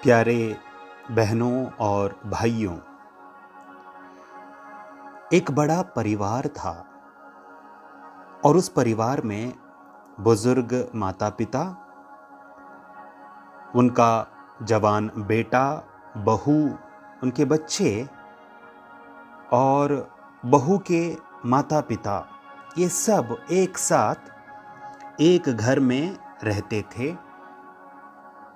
प्यारे बहनों और भाइयों, एक बड़ा परिवार था और उस परिवार में बुजुर्ग माता पिता, उनका जवान बेटा, बहू, उनके बच्चे और बहू के माता पिता, ये सब एक साथ एक घर में रहते थे।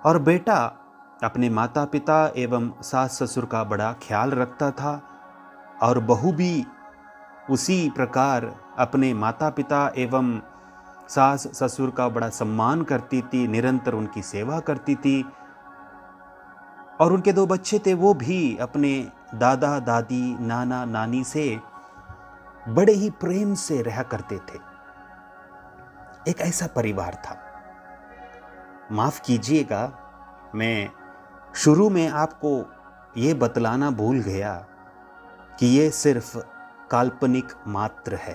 और बेटा अपने माता पिता एवं सास ससुर का बड़ा ख्याल रखता था और बहू भी उसी प्रकार अपने माता पिता एवं सास ससुर का बड़ा सम्मान करती थी, निरंतर उनकी सेवा करती थी। और उनके दो बच्चे थे, वो भी अपने दादा दादी, नाना नानी से बड़े ही प्रेम से रहा करते थे। एक ऐसा परिवार था। माफ कीजिएगा, मैं शुरू में आपको ये बतलाना भूल गया कि ये सिर्फ काल्पनिक मात्र है।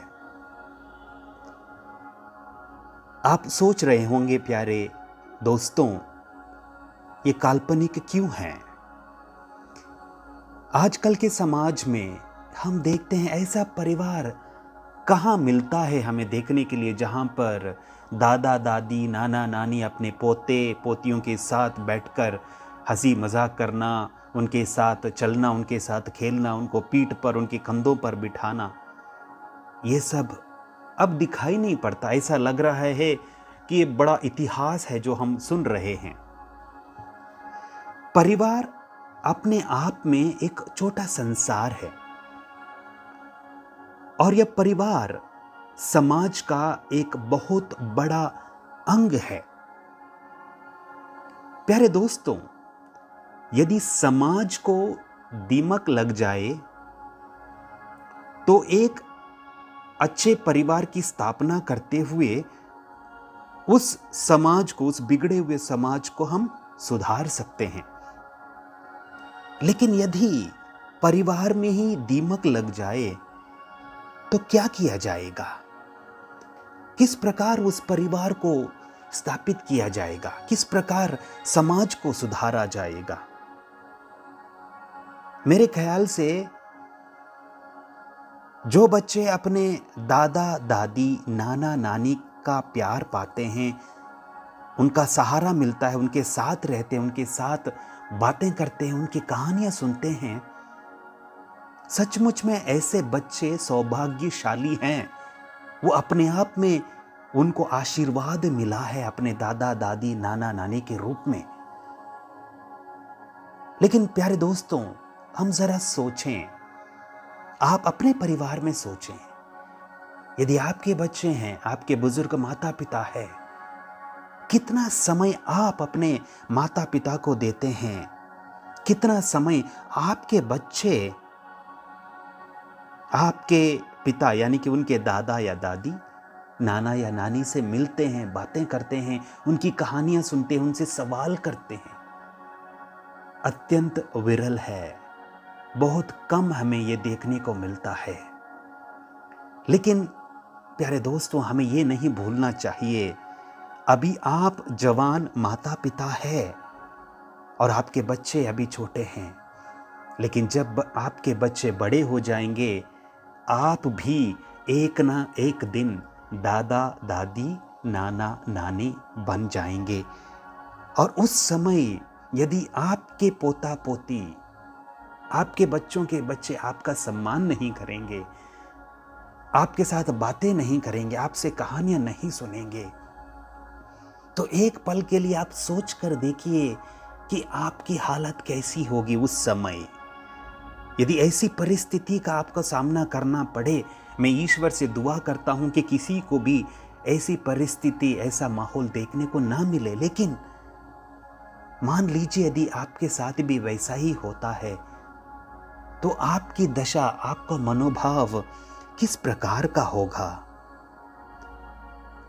आप सोच रहे होंगे प्यारे दोस्तों, ये काल्पनिक क्यों है? आजकल के समाज में हम देखते हैं ऐसा परिवार कहाँ मिलता है हमें देखने के लिए, जहाँ पर दादा दादी, नाना नानी अपने पोते पोतियों के साथ बैठकर हंसी मजाक करना, उनके साथ चलना, उनके साथ खेलना, उनको पीठ पर, उनके कंधों पर बिठाना, ये सब अब दिखाई नहीं पड़ता। ऐसा लग रहा है कि ये बड़ा इतिहास है जो हम सुन रहे हैं। परिवार अपने आप में एक छोटा संसार है और यह परिवार समाज का एक बहुत बड़ा अंग है। प्यारे दोस्तों, यदि समाज को दीमक लग जाए तो एक अच्छे परिवार की स्थापना करते हुए उस समाज को, उस बिगड़े हुए समाज को हम सुधार सकते हैं। लेकिन यदि परिवार में ही दीमक लग जाए तो क्या किया जाएगा? किस प्रकार उस परिवार को स्थापित किया जाएगा? किस प्रकार समाज को सुधारा जाएगा? मेरे ख्याल से जो बच्चे अपने दादा दादी, नाना नानी का प्यार पाते हैं, उनका सहारा मिलता है, उनके साथ रहते हैं, उनके साथ बातें करते हैं, उनकी कहानियां सुनते हैं, सचमुच में ऐसे बच्चे सौभाग्यशाली हैं। वो अपने आप में उनको आशीर्वाद मिला है अपने दादा दादी, नाना नानी के रूप में। लेकिन प्यारे दोस्तों, हम जरा सोचें, आप अपने परिवार में सोचें, यदि आपके बच्चे हैं, आपके बुजुर्ग माता पिता है, कितना समय आप अपने माता पिता को देते हैं? कितना समय आपके बच्चे आपके पिता यानी कि उनके दादा या दादी, नाना या नानी से मिलते हैं, बातें करते हैं, उनकी कहानियां सुनते हैं, उनसे सवाल करते हैं? अत्यंत विरल है, बहुत कम हमें यह देखने को मिलता है। लेकिन प्यारे दोस्तों, हमें यह नहीं भूलना चाहिए, अभी आप जवान माता पिता है और आपके बच्चे अभी छोटे हैं, लेकिन जब आपके बच्चे बड़े हो जाएंगे, आप भी एक ना एक दिन दादा दादी, नाना नानी बन जाएंगे। और उस समय यदि आपके पोता पोती, आपके बच्चों के बच्चे आपका सम्मान नहीं करेंगे, आपके साथ बातें नहीं करेंगे, आपसे कहानियां नहीं सुनेंगे, तो एक पल के लिए आप सोच कर देखिए कि आपकी हालत कैसी होगी उस समय। यदि ऐसी परिस्थिति का आपको सामना करना पड़े, मैं ईश्वर से दुआ करता हूं कि किसी को भी ऐसी परिस्थिति, ऐसा माहौल देखने को ना मिले। लेकिन मान लीजिए यदि आपके साथ भी वैसा ही होता है, तो आपकी दशा, आपका मनोभाव किस प्रकार का होगा?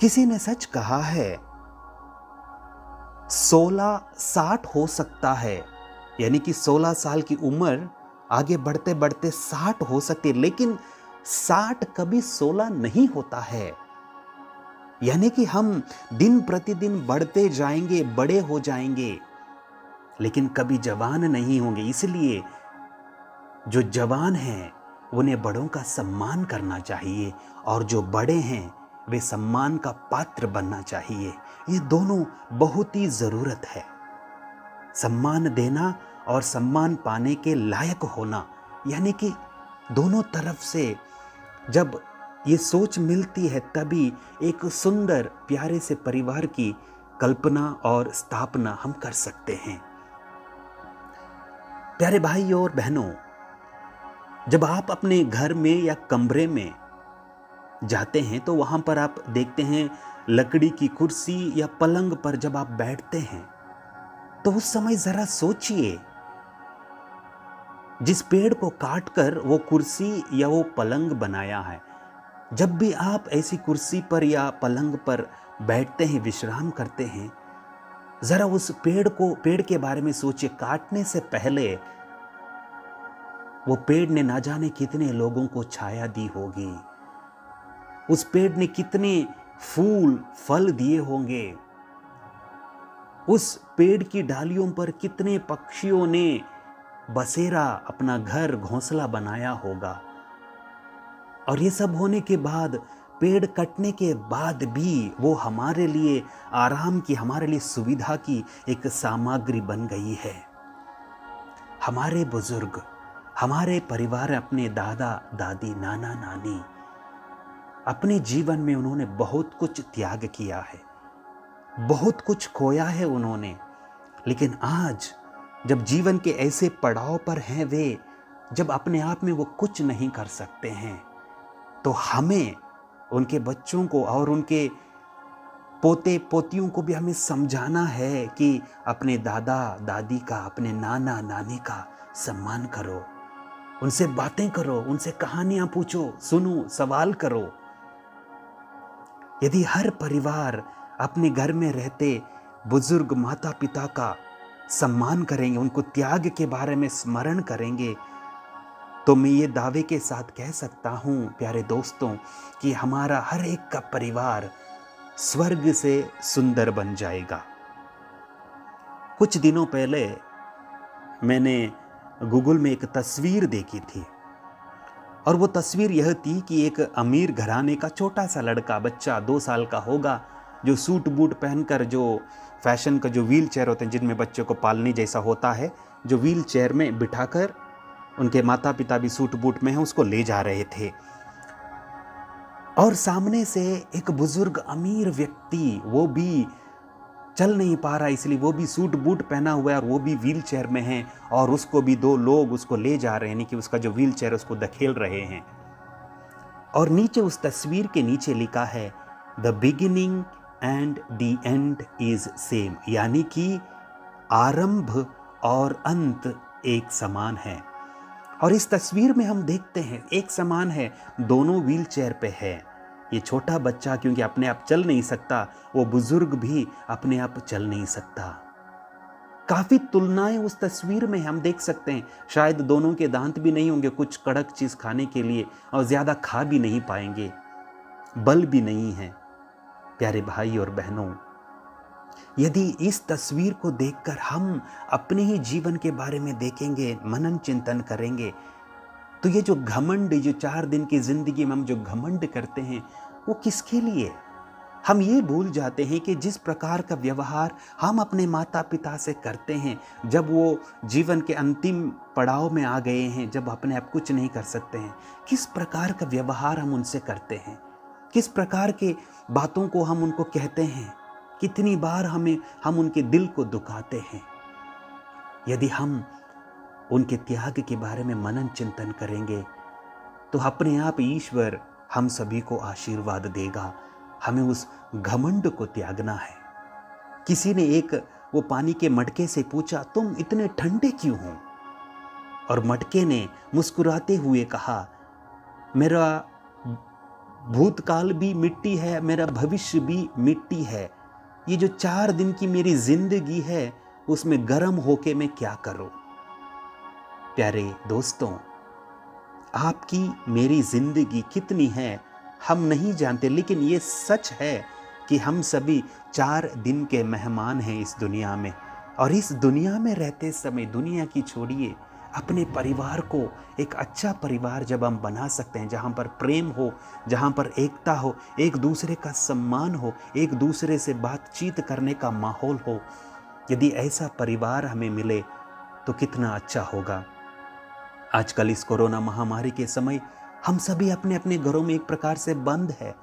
किसी ने सच कहा है, 16-60 हो सकता है, यानी कि 16 साल की उम्र आगे बढ़ते बढ़ते 60 हो सकती है, लेकिन 60 कभी 16 नहीं होता है। यानी कि हम दिन प्रतिदिन बढ़ते जाएंगे, बड़े हो जाएंगे, लेकिन कभी जवान नहीं होंगे। इसलिए जो जवान हैं उन्हें बड़ों का सम्मान करना चाहिए, और जो बड़े हैं वे सम्मान का पात्र बनना चाहिए। ये दोनों बहुत ही ज़रूरत है। सम्मान देना और सम्मान पाने के लायक होना, यानी कि दोनों तरफ से जब ये सोच मिलती है तभी एक सुंदर प्यारे से परिवार की कल्पना और स्थापना हम कर सकते हैं। प्यारे भाई और बहनों, जब आप अपने घर में या कमरे में जाते हैं तो वहां पर आप देखते हैं लकड़ी की कुर्सी या पलंग पर जब आप बैठते हैं तो उस समय जरा सोचिए, जिस पेड़ को काटकर वो कुर्सी या वो पलंग बनाया है, जब भी आप ऐसी कुर्सी पर या पलंग पर बैठते हैं, विश्राम करते हैं, जरा उस पेड़ के बारे में सोचिए। काटने से पहले वो पेड़ ने ना जाने कितने लोगों को छाया दी होगी, उस पेड़ ने कितने फूल फल दिए होंगे, उस पेड़ की डालियों पर कितने पक्षियों ने बसेरा, अपना घर, घोंसला बनाया होगा। और ये सब होने के बाद, पेड़ कटने के बाद भी वो हमारे लिए आराम की, हमारे लिए सुविधा की एक सामग्री बन गई है। हमारे बुजुर्ग, हमारे परिवार, अपने दादा दादी, नाना नानी, अपने जीवन में उन्होंने बहुत कुछ त्याग किया है, बहुत कुछ खोया है उन्होंने। लेकिन आज जब जीवन के ऐसे पड़ाव पर हैं वे, जब अपने आप में वो कुछ नहीं कर सकते हैं, तो हमें उनके बच्चों को और उनके पोते पोतियों को भी हमें समझाना है कि अपने दादा दादी का, अपने नाना नानी का सम्मान करो, उनसे बातें करो, उनसे कहानियां पूछो, सुनो, सवाल करो। यदि हर परिवार अपने घर में रहते बुजुर्ग माता पिता का सम्मान करेंगे, उनको त्याग के बारे में स्मरण करेंगे, तो मैं ये दावे के साथ कह सकता हूं प्यारे दोस्तों कि हमारा हर एक का परिवार स्वर्ग से सुंदर बन जाएगा। कुछ दिनों पहले मैंने गूगल में एक तस्वीर देखी थी, और वो तस्वीर यह थी कि एक अमीर घराने का छोटा सा लड़का, बच्चा 2 साल का होगा, जो सूट बूट पहनकर, जो फैशन का जो व्हील चेयर होते हैं जिनमें बच्चों को पालने जैसा होता है, जो व्हील चेयर में बिठाकर, उनके माता पिता भी सूट बूट में हैं, उसको ले जा रहे थे। और सामने से एक बुजुर्ग अमीर व्यक्ति, वो भी चल नहीं पा रहा, इसलिए वो भी सूट बूट पहना हुआ है और वो भी व्हील चेयर में है, और उसको भी 2 लोग उसको ले जा रहे हैं, यानी कि उसका जो व्हील चेयर उसको धकेल रहे हैं। और नीचे उस तस्वीर के नीचे लिखा है, the beginning and the end is same, यानी कि आरंभ और अंत एक समान है। और इस तस्वीर में हम देखते हैं एक समान है, दोनों व्हील चेयर पे है। ये छोटा बच्चा क्योंकि अपने आप चल नहीं सकता, वो बुजुर्ग भी अपने आप चल नहीं सकता। काफी तुलनाएं उस तस्वीर में हम देख सकते हैं। शायद दोनों के दांत भी नहीं होंगे कुछ कड़क चीज खाने के लिए, और ज्यादा खा भी नहीं पाएंगे, बल भी नहीं है। प्यारे भाई और बहनों, यदि इस तस्वीर को देखकर हम अपने ही जीवन के बारे में देखेंगे, मनन चिंतन करेंगे, तो ये जो घमंड, जो 4 दिन की जिंदगी में हम जो घमंड करते हैं, वो किसके लिए? हम ये भूल जाते हैं कि जिस प्रकार का व्यवहार हम अपने माता पिता से करते हैं, जब वो जीवन के अंतिम पड़ाव में आ गए हैं, जब अपने आप कुछ नहीं कर सकते हैं, किस प्रकार का व्यवहार हम उनसे करते हैं, किस प्रकार के बातों को हम उनको कहते हैं, कितनी बार हम उनके दिल को दुखाते हैं। यदि हम उनके त्याग के बारे में मनन चिंतन करेंगे तो अपने आप ईश्वर हम सभी को आशीर्वाद देगा। हमें उस घमंड को त्यागना है। किसी ने वो पानी के मटके से पूछा, तुम इतने ठंडे क्यों हो? और मटके ने मुस्कुराते हुए कहा, मेरा भूतकाल भी मिट्टी है, मेरा भविष्य भी मिट्टी है। ये जो 4 दिन की मेरी जिंदगी है, उसमें गर्म होके मैं क्या करूं? प्यारे दोस्तों, आपकी मेरी जिंदगी कितनी है हम नहीं जानते, लेकिन ये सच है कि हम सभी 4 दिन के मेहमान हैं इस दुनिया में। और इस दुनिया में रहते समय दुनिया की छोड़िए, अपने परिवार को एक अच्छा परिवार जब हम बना सकते हैं, जहाँ पर प्रेम हो, जहाँ पर एकता हो, एक दूसरे का सम्मान हो, एक दूसरे से बातचीत करने का माहौल हो, यदि ऐसा परिवार हमें मिले तो कितना अच्छा होगा। आजकल इस कोरोना महामारी के समय हम सभी अपने अपने घरों में एक प्रकार से बंद है।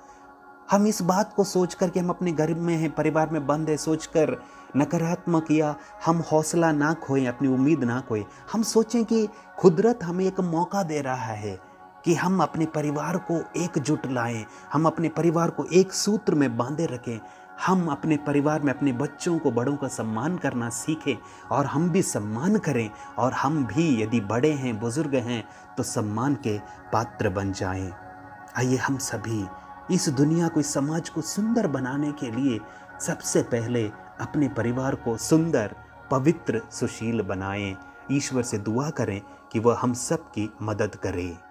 हम इस बात को सोचकर कि हम अपने घर में हैं, परिवार में बंद है, सोचकर नकारात्मक या हम हौसला ना खोएं, अपनी उम्मीद ना खोएं। हम सोचें कि कुदरत हमें एक मौका दे रहा है कि हम अपने परिवार को एकजुट लाएं, हम अपने परिवार को एक सूत्र में बांधे रखें, हम अपने परिवार में अपने बच्चों को, बड़ों का सम्मान करना सीखें और हम भी सम्मान करें, और हम भी यदि बड़े हैं, बुजुर्ग हैं, तो सम्मान के पात्र बन जाएं। आइए हम सभी इस दुनिया को, इस समाज को सुंदर बनाने के लिए सबसे पहले अपने परिवार को सुंदर, पवित्र, सुशील बनाएं। ईश्वर से दुआ करें कि वह हम सब की मदद करे।